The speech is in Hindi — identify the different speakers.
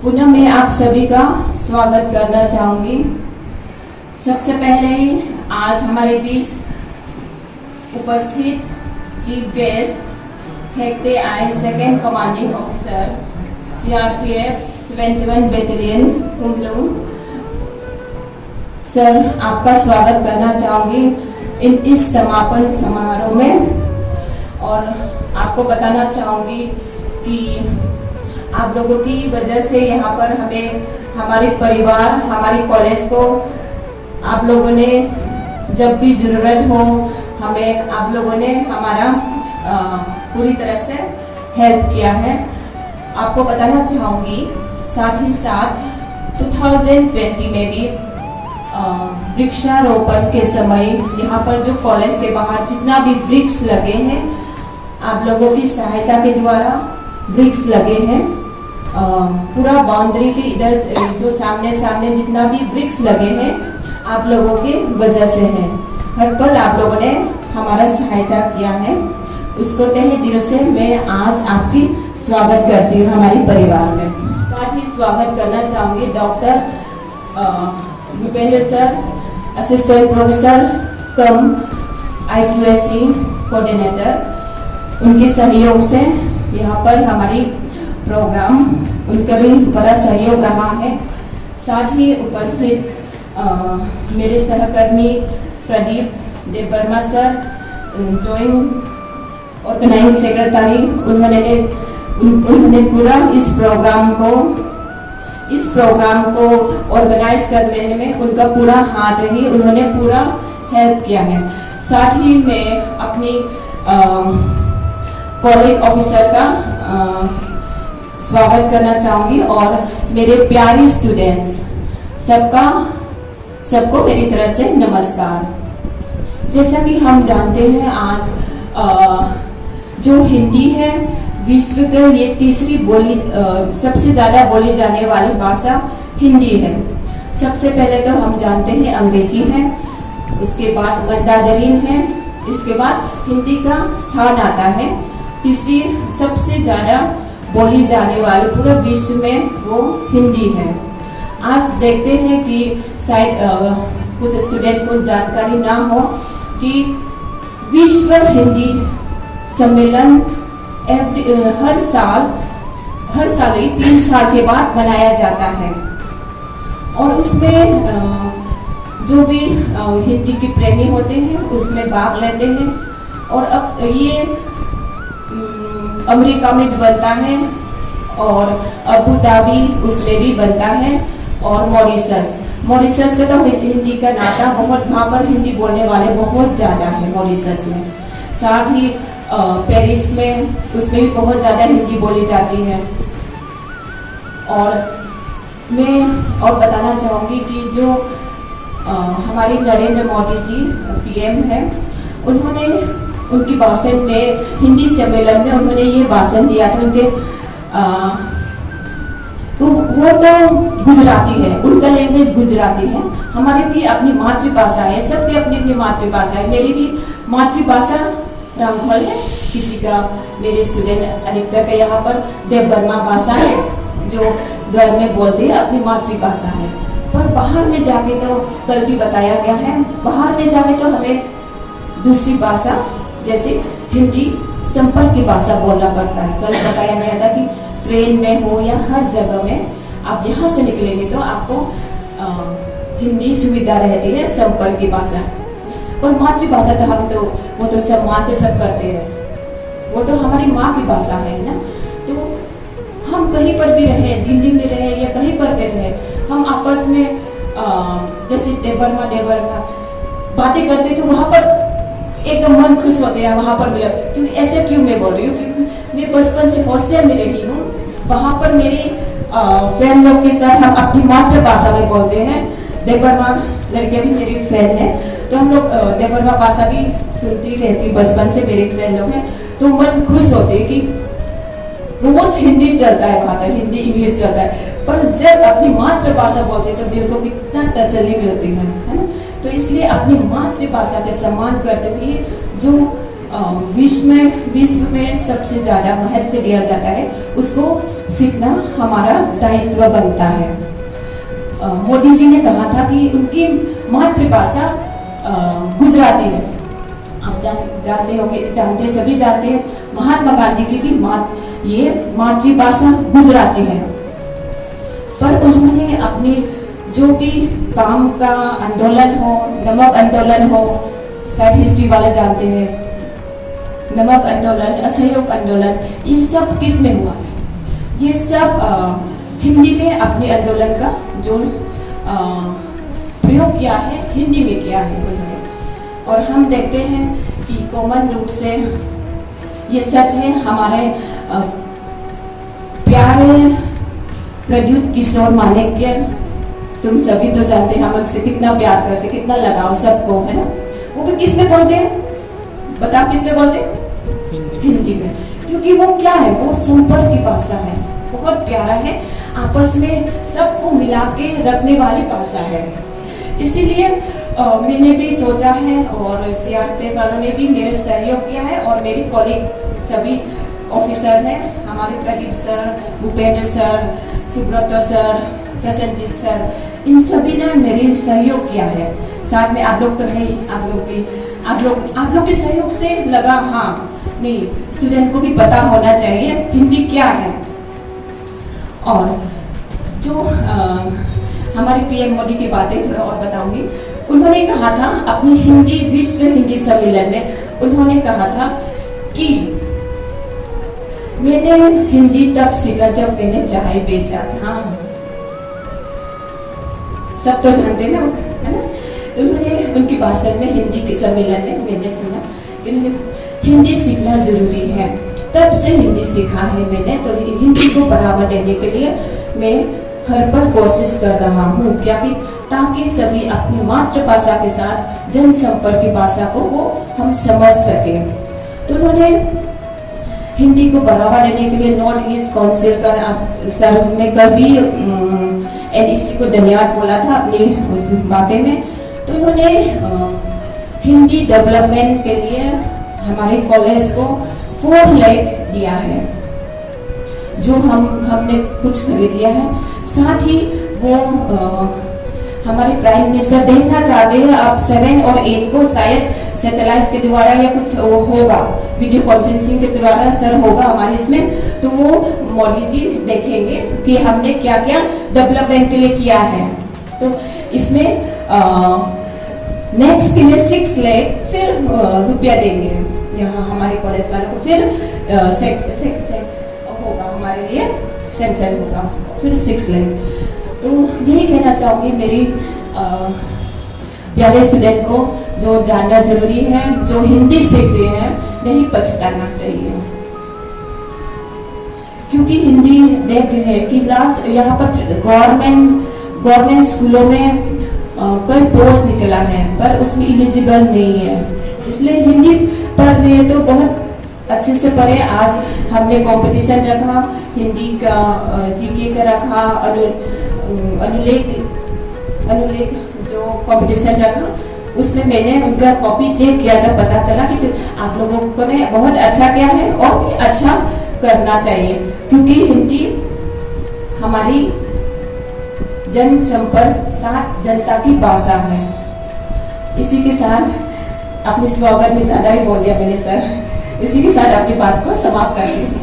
Speaker 1: पुनः मैं आप सभी का स्वागत करना चाहूँगी। सबसे पहले आज हमारे बीच उपस्थित चीफ गेस्ट हैकते आई second commanding officer CRPF 71 battalion Kumlu sir, आपका स्वागत करना चाहूँगी इस समापन समारोह में। और आपको बताना चाहूँगी कि आप लोगों की वजह से यहाँ पर हमें हमारे परिवार, हमारे कॉलेज को आप लोगों ने जब भी ज़रूरत हो हमें आप लोगों ने हमारा पूरी तरह से हेल्प किया है। आपको बताना चाहूँगी साथ ही साथ 2020 में भी वृक्षारोपण के समय यहाँ पर जो कॉलेज के बाहर जितना भी वृक्ष लगे हैं, आप लोगों की सहायता के द्वारा वृक्ष लगे हैं। पूरा बाउंड्री के इधर जो सामने जितना भी वृक्ष लगे हैं आप लोगों की वजह से है। हर पल आप लोगों ने हमारा सहायता किया है, उसको तहे दिल से मैं आज आपकी स्वागत करती हूँ हमारे परिवार में। साथ ही स्वागत करना चाहूँगी doctor Bhupendra sir, assistant professor cum IQAC coordinator, उनके सहयोग से यहाँ पर हमारी प्रोग्राम उनका भी बड़ा सहयोग रहा है। साथ ही उपस्थित मेरे सहकर्मी Pradeep Devarma sir, joint organizing secretary, उन्होंने पूरा इस प्रोग्राम को ऑर्गेनाइज करने में उनका पूरा हाथ रही, उन्होंने पूरा हेल्प किया है। साथ ही मैं अपनी कॉलेज ऑफिसर का स्वागत करना चाहूँगी और मेरे प्यारे स्टूडेंट्स सबको मेरी तरफ से नमस्कार। जैसा कि हम जानते हैं आज जो हिंदी है विश्व के ये तीसरी सबसे ज़्यादा बोली जाने वाली भाषा हिंदी है। सबसे पहले तो हम जानते हैं अंग्रेजी है, उसके बाद मंदारिन है, इसके बाद हिंदी का स्थान आता है। तीसरी सबसे ज़्यादा बोली जाने वाली पूरे विश्व में वो हिंदी है। आज देखते हैं कि शायद कुछ स्टूडेंट को जानकारी ना हो कि विश्व हिंदी सम्मेलन हर साल 3 साल के बाद मनाया जाता है और उसमें जो भी हिंदी के प्रेमी होते हैं उसमें भाग लेते हैं। और ये अमेरिका में भी बनता है और अबू धाबी उसमें भी बनता है और मॉरिशस का तो हिंदी का नाता बहुत, वहाँ पर हिंदी बोलने वाले बहुत ज़्यादा है मॉरिशस में। साथ ही पेरिस में उसमें भी बहुत ज़्यादा हिंदी बोली जाती है। और मैं और बताना चाहूँगी कि जो हमारे नरेंद्र मोदी जी PM है, उन्होंने उनकी भाषण में हिंदी सम्मेलन में उन्होंने ये भाषण दिया था। उनके वो तो गुजराती है, उनका लैंग्वेज गुजराती है। हमारी भी अपनी मातृभाषा है, सबकी अपनी अपनी मातृभाषा है। मेरी भी मातृभाषा रामखल है, किसी का मेरे स्टूडेंट अधिकतर का यहाँ पर देवबर्मा भाषा है जो घर में बोलते हैं, अपनी मातृभाषा है। पर बाहर में जाके तो कल भी बताया गया है, बाहर में जाके तो हमें दूसरी भाषा जैसे हिंदी संपर्क की भाषा बोलना पड़ता है। कल बताया गया था कि ट्रेन में हो या हर जगह में आप यहाँ से निकलेंगे तो आपको हिंदी सुविधा रहती है, संपर्क की भाषा। और मातृभाषा तो हम तो वो तो सम्मान तो सब करते हैं, वो तो हमारी माँ की भाषा है ना। तो हम कहीं पर भी रहे, दिल्ली में रहे या कहीं पर भी रहे, हम आपस में जैसे देवबर्मा बातें करते तो वहाँ पर एकदम मन खुश होते हैं वहाँ पर मिला। क्योंकि ऐसे क्यों मैं बोल रही हूँ, क्योंकि मैं बचपन से हॉस्टल में रही हूँ, वहाँ पर मेरे फ्रेंड लोग के साथ हम अपनी मातृभाषा में बोलते हैं। देवबर्मा लड़कियाँ भी मेरी फ्रेंड है, तो हम लोग देवबर्मा भाषा भी सुनती रहती, बचपन से मेरे फ्रेंड लोग हैं। तो मन खुश होते हैं कि रोज हिंदी चलता है, वहाँ तक हिंदी इंग्लिश चलता है, पर जब अपनी मातृभाषा बोलते हैं तो दिल को कितना तसल्ली मिलती है ना। तो इसलिए अपनी मातृभाषा के सम्मान करते हुए जो विश्व में सबसे ज़्यादा महत्व दिया जाता है उसको सीखना हमारा दायित्व बनता है। मोदी जी ने कहा था कि उनकी मातृभाषा गुजराती है। आप जानते होंगे, सभी जानते हैं, महात्मा गांधी की भी मातृभाषा गुजराती है। पर उन्होंने अपनी जो भी काम का आंदोलन हो, नमक आंदोलन हो, शायद हिस्ट्री वाले जानते हैं, नमक आंदोलन, असहयोग आंदोलन, ये सब किस में हुआ है? ये सब हिंदी में अपने आंदोलन का जो प्रयोग किया है, हिंदी में किया है उन्होंने। और हम देखते हैं कि कॉमन रूप से ये सच है। हमारे प्यारे प्रद्युत किशोर माणिक्य, तुम सभी तो जानते हैं हम उनसे कितना प्यार करते, कितना लगाव सबको, है ना। वो भी किस में बोलते हैं, बताओ किस में बोलते हैं? हिंदी में। क्योंकि वो क्या है, वो संपर्क की भाषा है, बहुत प्यारा है, आपस में सबको मिला के रखने वाली भाषा है। इसीलिए मैंने भी सोचा है और सीआरपीएफ वालों ने भी मेरे सहयोग किया है, और मेरी कॉलीग सभी ऑफिसर ने, हमारे Pradeep sir, Bhupendra sir, Subrata sir, Prasannajit sir, इन सभी ने मेरे सहयोग किया है। साथ में आप लोग तो है, आप लोग के सहयोग से लगा, हाँ नहीं, स्टूडेंट को भी पता होना चाहिए हिंदी क्या है। और जो हमारी पीएम मोदी की बातें थोड़ा और बताऊंगी। उन्होंने कहा था अपनी विश्व हिंदी सम्मेलन में, उन्होंने कहा था कि मैंने हिंदी तब सीखा जब मैंने चाय बेचा था। सब तो जानते ना, है ना। उन्होंने उनकी भाषण में, हिंदी के सम्मेलन में मैंने सुना कि हिंदी सीखना जरूरी है। तब से हिंदी सीखा है मैंने, तो हिंदी को बढ़ावा देने के लिए मैं हर पल कोशिश कर रहा हूँ, क्या कि ताकि सभी अपनी मातृभाषा के साथ जनसंपर्क की भाषा को वो हम समझ सके। तो उन्होंने हिंदी को बढ़ावा देने के लिए नॉर्थ ईस्ट काउंसिल का सर ने कभी एनईसी को धन्यवाद बोला था अपनी उस बातें में। तो उन्होंने हिंदी डेवलपमेंट के लिए हमारे कॉलेज को 4 लाख दिया है, जो हमने कुछ खरीद लिया है। साथ ही वो हमारे प्राइम मिनिस्टर देखना चाहते हैं अब 7 और 8 को शायद सैटेलाइट के द्वारा या कुछ होगा, वीडियो कॉन्फ्रेंसिंग के द्वारा सर होगा हमारे इसमें, तो वो मोदी जी देखेंगे कि हमने क्या क्या डेवलपमेंट के लिए किया है। तो इसमें नेक्स्ट के लिए 6 लाख फिर रुपया देंगे यहाँ हमारे कॉलेज वालों को, फिर होगा हमारे लिए सेंक्शन होगा, फिर 6 लाख। तो यही कहना चाहूँगी मेरी प्यारे स्टूडेंट को, जो जानना जरूरी है, जो हिंदी सीख रहे हैं नहीं पछताना चाहिए, क्योंकि हिंदी देख रहे हैं कि लास्ट यहाँ पर गवर्नमेंट स्कूलों में कई पोस्ट निकला है, पर उसमें एलिजिबल नहीं है। इसलिए हिंदी पढ़ रहे हैं तो बहुत अच्छे से पढ़े। आज हमने कंपटीशन रखा, हिंदी का जीके का रखा, अनुलेख जो कंपटीशन रखा, उसमें मैंने उनका कॉपी चेक किया था, पता चला कि आप लोगों को ने बहुत अच्छा किया है और अच्छा करना चाहिए, क्योंकि हिंदी हमारी जनसंपर्क साथ जनता की भाषा है। इसी के साथ अपने स्वागत में ज़्यादा ही बोल दिया मैंने सर, इसी के साथ आपकी बात को समाप्त कर दी।